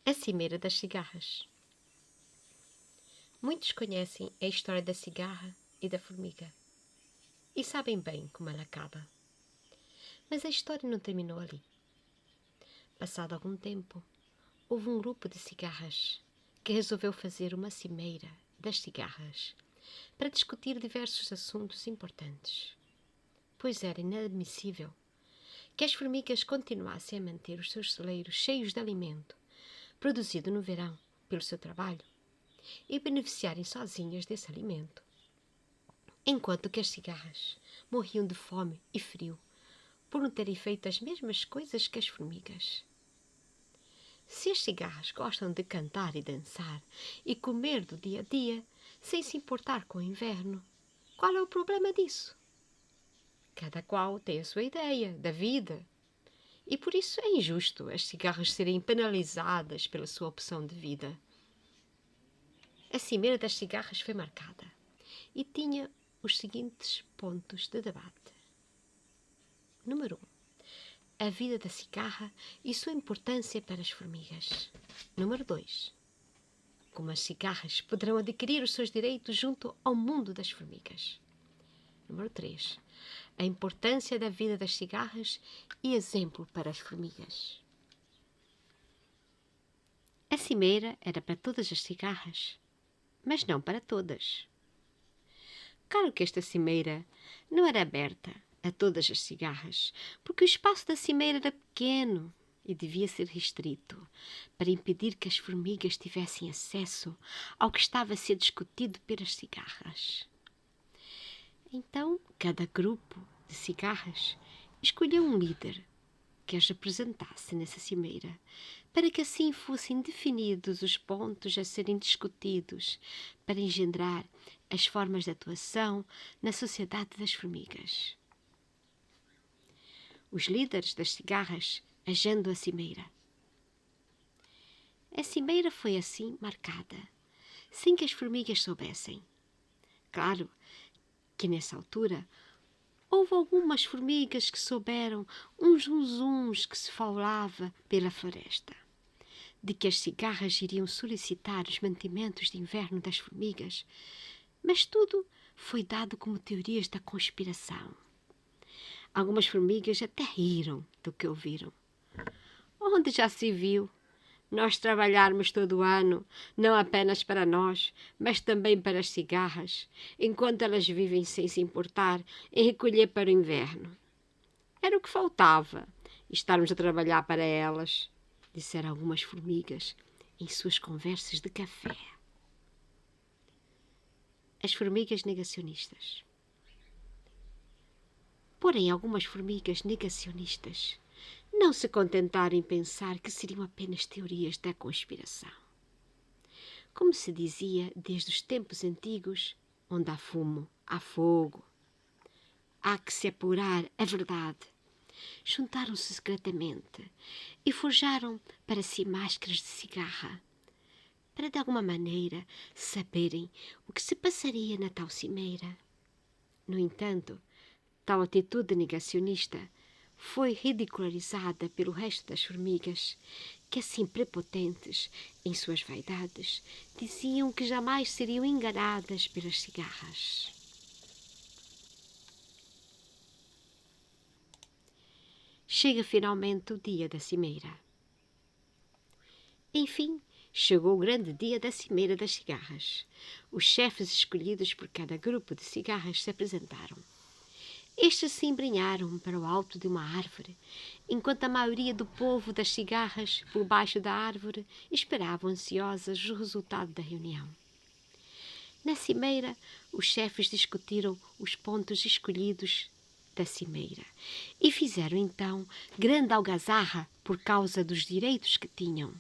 A cimeira das cigarras. Muitos conhecem a história da cigarra e da formiga e sabem bem como ela acaba. Mas a história não terminou ali. Passado algum tempo, houve um grupo de cigarras que resolveu fazer uma cimeira das cigarras para discutir diversos assuntos importantes, pois era inadmissível que as formigas continuassem a manter os seus celeiros cheios de alimento produzido no verão pelo seu trabalho e beneficiarem sozinhas desse alimento, enquanto que as cigarras morriam de fome e frio por não terem feito as mesmas coisas que as formigas. Se as cigarras gostam de cantar e dançar e comer do dia a dia, sem se importar com o inverno, qual é o problema disso? Cada qual tem a sua ideia da vida, e por isso é injusto as cigarras serem penalizadas pela sua opção de vida. A cimeira das cigarras foi marcada e tinha os seguintes pontos de debate. Número 1. A vida da cigarra e sua importância para as formigas. Número 2. Como as cigarras poderão adquirir os seus direitos junto ao mundo das formigas. Número 3. A importância da vida das cigarras e exemplo para as formigas. A cimeira era para todas as cigarras, mas não para todas. Claro que esta cimeira não era aberta a todas as cigarras, porque o espaço da cimeira era pequeno e devia ser restrito, para impedir que as formigas tivessem acesso ao que estava a ser discutido pelas cigarras. Então, cada grupo de cigarras escolheu um líder que as representasse nessa cimeira, para que assim fossem definidos os pontos a serem discutidos, para engendrar as formas de atuação na sociedade das formigas. Os líderes das cigarras agendam a cimeira. A cimeira foi assim marcada, sem que as formigas soubessem. Claro que nessa altura houve algumas formigas que souberam uns zunzuns que se falava pela floresta, de que as cigarras iriam solicitar os mantimentos de inverno das formigas, mas tudo foi dado como teorias da conspiração. Algumas formigas até riram do que ouviram. Onde já se viu nós trabalharmos todo o ano, não apenas para nós, mas também para as cigarras, enquanto elas vivem sem se importar em recolher para o inverno? Era o que faltava, estarmos a trabalhar para elas, disseram algumas formigas em suas conversas de café. As formigas negacionistas. Porém, algumas formigas negacionistas não se contentaram em pensar que seriam apenas teorias da conspiração. Como se dizia desde os tempos antigos, onde há fumo, há fogo. Há que se apurar a verdade. Juntaram-se secretamente e forjaram para si máscaras de cigarra, para de alguma maneira saberem o que se passaria na tal cimeira. No entanto, tal atitude negacionista foi ridicularizada pelo resto das formigas, que assim prepotentes em suas vaidades, diziam que jamais seriam enganadas pelas cigarras. Chega finalmente o dia da cimeira. Enfim, chegou o grande dia da cimeira das cigarras. Os chefes escolhidos por cada grupo de cigarras se apresentaram. Estes se embrenharam para o alto de uma árvore, enquanto a maioria do povo das cigarras, por baixo da árvore, esperavam ansiosas o resultado da reunião. Na cimeira, os chefes discutiram os pontos escolhidos da cimeira e fizeram então grande algazarra por causa dos direitos que tinham.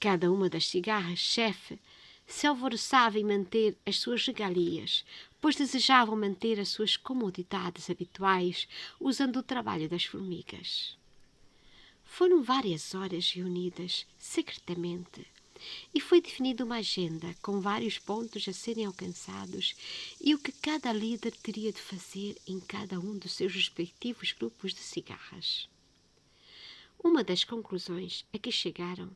Cada uma das cigarras-chefe se alvoroçava em manter as suas regalias, pois desejavam manter as suas comodidades habituais usando o trabalho das formigas. Foram várias horas reunidas secretamente e foi definida uma agenda com vários pontos a serem alcançados e o que cada líder teria de fazer em cada um dos seus respectivos grupos de cigarras. Uma das conclusões a que chegaram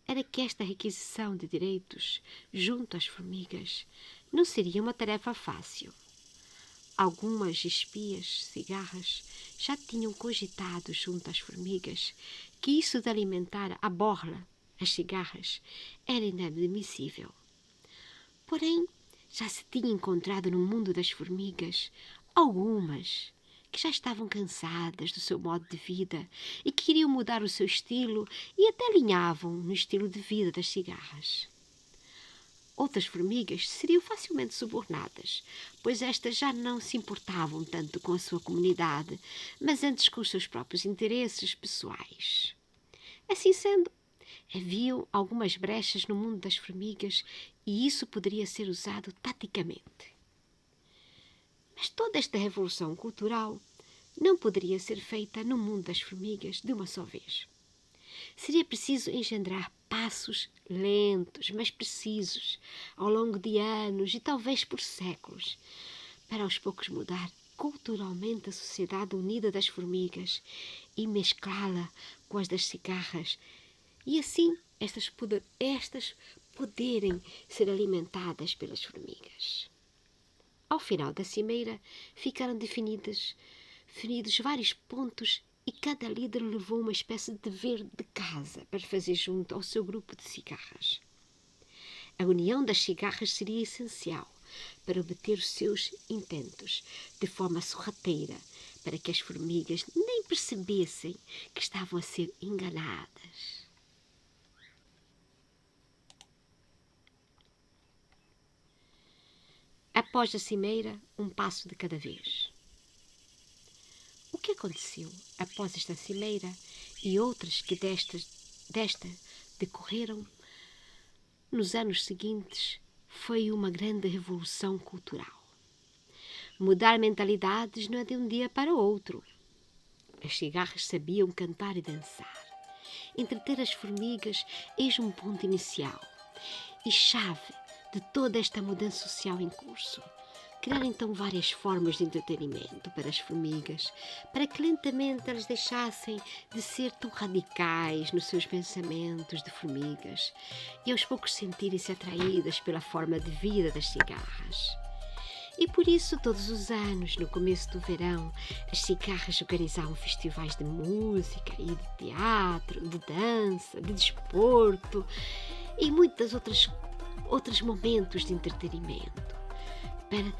era que esta requisição de direitos junto às formigas não seria uma tarefa fácil. Algumas espias cigarras já tinham cogitado junto às formigas que isso de alimentar a borla, as cigarras, era inadmissível. Porém, já se tinha encontrado no mundo das formigas algumas que já estavam cansadas do seu modo de vida e que queriam mudar o seu estilo e até alinhavam no estilo de vida das cigarras. Outras formigas seriam facilmente subornadas, pois estas já não se importavam tanto com a sua comunidade, mas antes com os seus próprios interesses pessoais. Assim sendo, haviam algumas brechas no mundo das formigas e isso poderia ser usado taticamente. Mas toda esta revolução cultural não poderia ser feita no mundo das formigas de uma só vez. Seria preciso engendrar passos lentos, mas precisos, ao longo de anos e talvez por séculos, para aos poucos mudar culturalmente a sociedade unida das formigas e mesclá-la com as das cigarras, e assim estas poderem ser alimentadas pelas formigas. Ao final da cimeira ficaram definidos vários pontos e cada líder levou uma espécie de dever de casa para fazer junto ao seu grupo de cigarras. A união das cigarras seria essencial para obter os seus intentos de forma sorrateira, para que as formigas nem percebessem que estavam a ser enganadas. Após a cimeira, um passo de cada vez. O que aconteceu após esta cimeira e outras que desta decorreram nos anos seguintes foi uma grande revolução cultural. Mudar mentalidades não é de um dia para outro. As cigarras sabiam cantar e dançar. Entreter as formigas eis um ponto inicial e chave de toda esta mudança social em curso. Criar então várias formas de entretenimento para as formigas, para que lentamente elas deixassem de ser tão radicais nos seus pensamentos de formigas e aos poucos sentirem-se atraídas pela forma de vida das cigarras. E por isso, todos os anos, no começo do verão, as cigarras organizavam festivais de música e de teatro, de dança, de desporto e muitos outros momentos de entretenimento. Para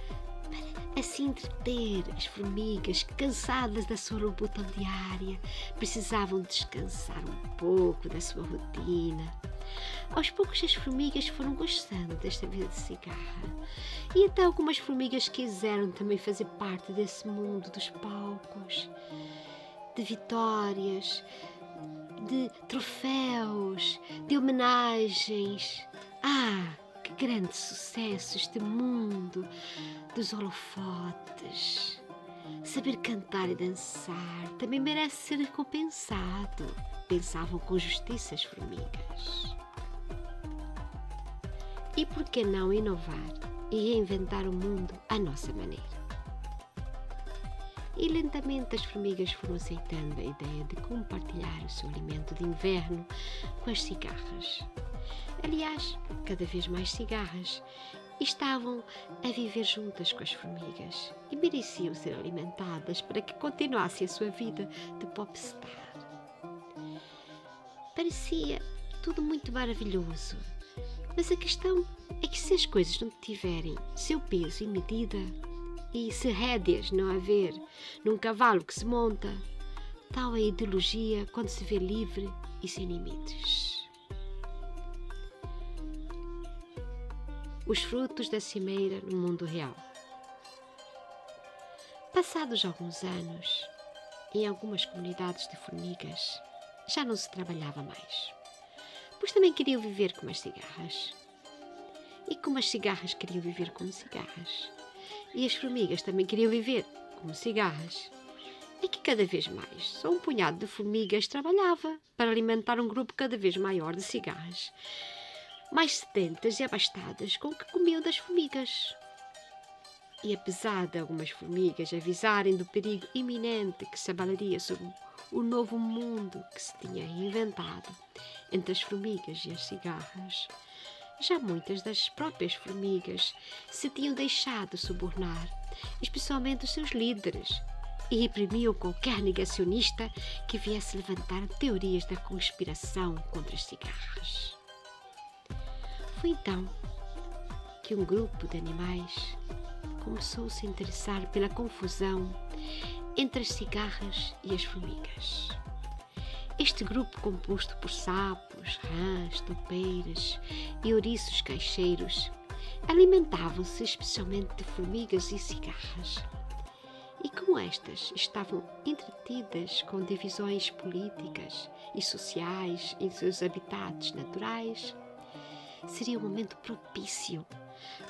assim entreter as formigas que, cansadas da sua luta diária, precisavam descansar um pouco da sua rotina. Aos poucos as formigas foram gostando desta vida de cigarra e até algumas formigas quiseram também fazer parte desse mundo dos palcos, de vitórias, de troféus, de homenagens. Que grande sucesso este mundo dos holofotes! Saber cantar e dançar também merece ser recompensado, pensavam com justiça as formigas. E por que não inovar e reinventar o mundo à nossa maneira? E lentamente as formigas foram aceitando a ideia de compartilhar o seu alimento de inverno com as cigarras. Aliás, cada vez mais cigarras estavam a viver juntas com as formigas e mereciam ser alimentadas para que continuassem a sua vida de popstar. Parecia tudo muito maravilhoso, mas a questão é que se as coisas não tiverem seu peso e medida, e se rédeas não haver num cavalo que se monta, tal é a ideologia quando se vê livre e sem limites. Os frutos da cimeira no mundo real. Passados alguns anos, em algumas comunidades de formigas, já não se trabalhava mais, pois também queriam viver como as cigarras. E como as cigarras queriam viver como cigarras, e as formigas também queriam viver como cigarras, é que cada vez mais só um punhado de formigas trabalhava para alimentar um grupo cada vez maior de cigarras, mais sedentas e abastadas com o que comiam das formigas. E apesar de algumas formigas avisarem do perigo iminente que se abalaria sobre o novo mundo que se tinha inventado entre as formigas e as cigarras, já muitas das próprias formigas se tinham deixado subornar, especialmente os seus líderes, e reprimiam qualquer negacionista que viesse levantar teorias da conspiração contra as cigarras. Foi então que um grupo de animais começou a se interessar pela confusão entre as cigarras e as formigas. Este grupo, composto por sapos, rãs, toupeiras e ouriços caixeiros, alimentavam-se especialmente de formigas e cigarras. E como estas estavam entretidas com divisões políticas e sociais em seus habitats naturais, seria um momento propício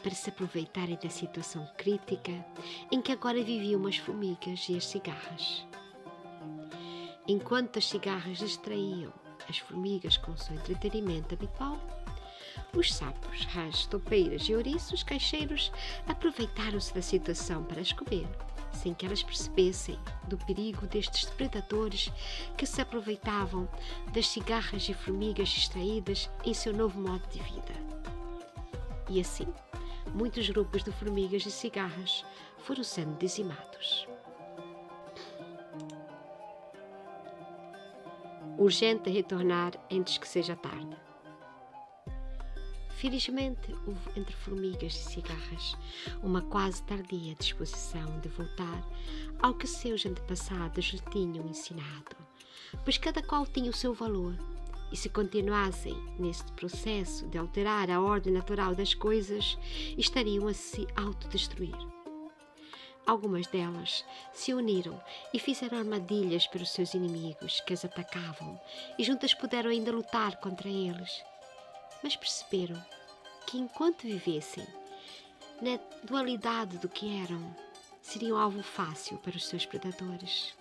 para se aproveitarem da situação crítica em que agora viviam as formigas e as cigarras. Enquanto as cigarras distraíam as formigas com o seu entretenimento habitual, os sapos, rãs, toupeiras e ouriços caixeiros aproveitaram-se da situação para as comer, sem que elas percebessem do perigo destes predadores que se aproveitavam das cigarras e formigas distraídas em seu novo modo de vida. E assim, muitos grupos de formigas e cigarras foram sendo dizimados. Urgente retornar antes que seja tarde. Felizmente, houve entre formigas e cigarras uma quase tardia disposição de voltar ao que seus antepassados lhe tinham ensinado, pois cada qual tinha o seu valor, e se continuassem neste processo de alterar a ordem natural das coisas, estariam a se autodestruir. Algumas delas se uniram e fizeram armadilhas para os seus inimigos que as atacavam, e juntas puderam ainda lutar contra eles. Mas perceberam que, enquanto vivessem na dualidade do que eram, seriam alvo fácil para os seus predadores.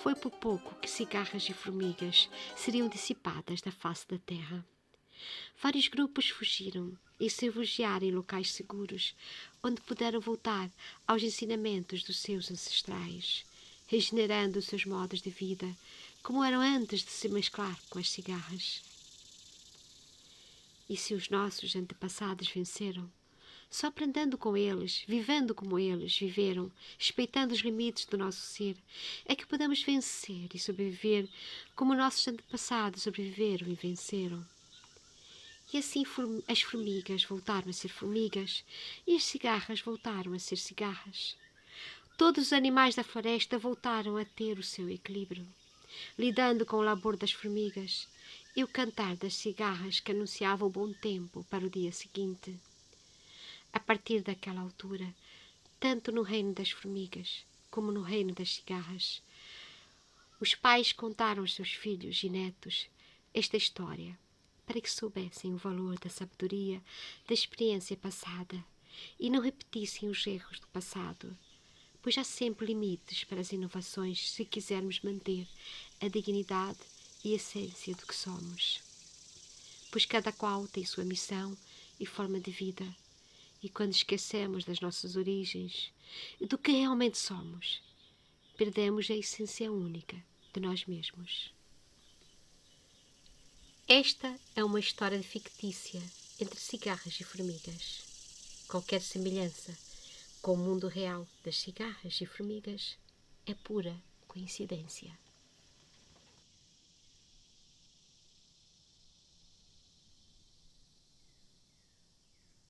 Foi por pouco que cigarras e formigas seriam dissipadas da face da terra. Vários grupos fugiram e se refugiaram em locais seguros, onde puderam voltar aos ensinamentos dos seus ancestrais, regenerando os seus modos de vida, como eram antes de se mesclar com as cigarras. E se os nossos antepassados venceram, só aprendendo com eles, vivendo como eles viveram, respeitando os limites do nosso ser, é que podemos vencer e sobreviver como nossos antepassados sobreviveram e venceram. E assim as formigas voltaram a ser formigas e as cigarras voltaram a ser cigarras. Todos os animais da floresta voltaram a ter o seu equilíbrio, lidando com o labor das formigas e o cantar das cigarras que anunciava o bom tempo para o dia seguinte. A partir daquela altura, tanto no reino das formigas como no reino das cigarras, os pais contaram aos seus filhos e netos esta história, para que soubessem o valor da sabedoria da experiência passada e não repetissem os erros do passado, pois há sempre limites para as inovações se quisermos manter a dignidade e a essência do que somos. Pois cada qual tem sua missão e forma de vida, e quando esquecemos das nossas origens e do que realmente somos, perdemos a essência única de nós mesmos. Esta é uma história fictícia entre cigarras e formigas. Qualquer semelhança com o mundo real das cigarras e formigas é pura coincidência.